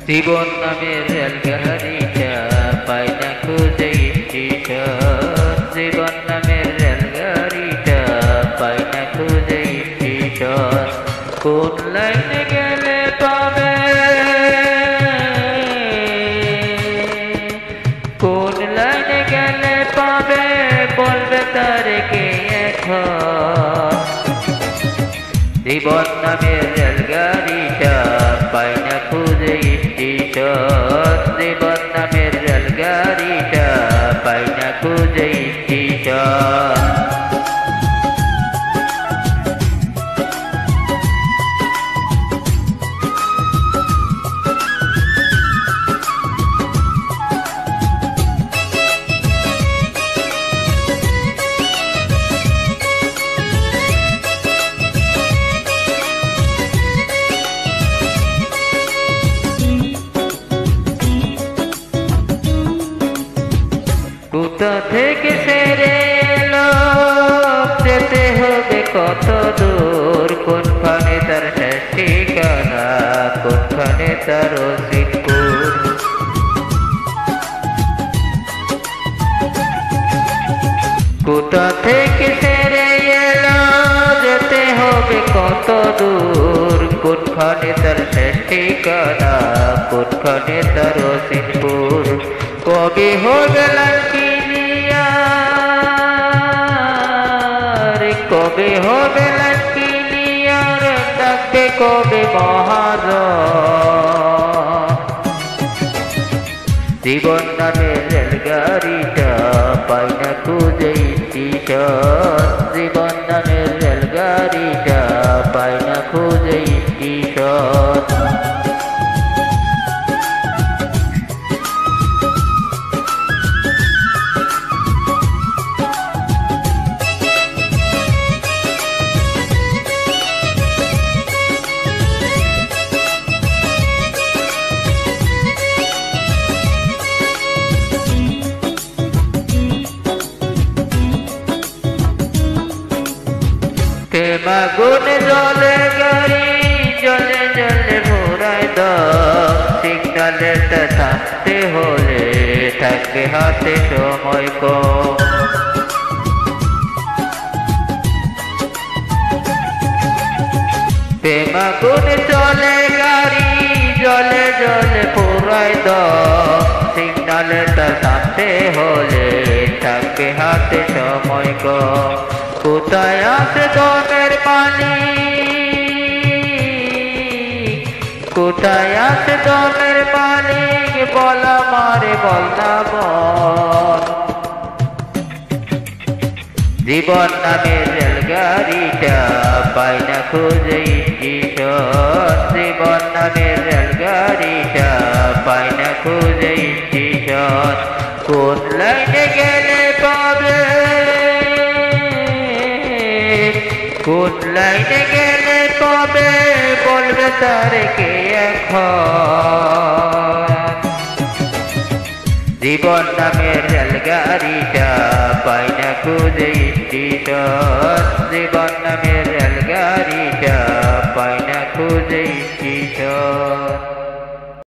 জীবন নামের রেলগাড়িটা পায় না খুঁজে স্টেশন। জীবন নামের রেলগাড়িটা পায় না খুঁজে স্টেশন। কোন লাইনে গেলে পাবে, কোন লাইনে গেলে পাবে, বলবে তার কে এখন। জীবন নামের রেলগাড়িটা পায় না খুঁজে স্টেশন। জীবন নামের রেলগাড়িটা পায় না খুঁজে স্টেশন। কোথা থেকে সেরে এলো, যেতে হবে কত দূর, কোনখানে তার শেষ ঠিকানা, কোনখানে তার রসিদপুর। কোথা থেকে সেরে এলো, যেতে হবে কত দূর, কোনখানে তার শেষ ঠিকানা, কোনখানে তার রসিদপুর। কবে হবে লাঙ্কিনিয়ার, কবে হবে লাঙ্কিনিয়ার, ডাকবে কবে মহাজন। জীবন নামের রেলগাড়িটা পায় না খুঁজে স্টেশন। জীবন নামের রেলগাড়িটা পায় না খুঁজে স্টেশন। আগুনে জলে গাড়ি, জলে জলে ভোরায় দাও। সিগন্যালেটা থামতে হলে থাকবে হাতে সময় কম। প্রেম আগুনে চলে গাড়ি, জলে জলে ভোরায় দাও। সিগন্যালেটা থামতে হলে থাকবে হাতে সময় কম। কোথায় আছে দমের পানি, কোথায় আছে দমের পানি, বলা মারে বল না বল। জীবন নামের রেলগাড়িটা পায় না খুঁজে স্টেশন। জীবন নামের রেলগাড়িটা পায় না খুঁজে স্টেশন। কোন লাইনে গেলে পাবে, কোন লাইনে গেলে পাবে, বলবে তার কে এখন। জীবন নামের রেলগাড়িটা পায় না খুঁজে স্টেশন। জীবন নামের রেলগাড়িটা পায় না খুঁজে স্টেশন।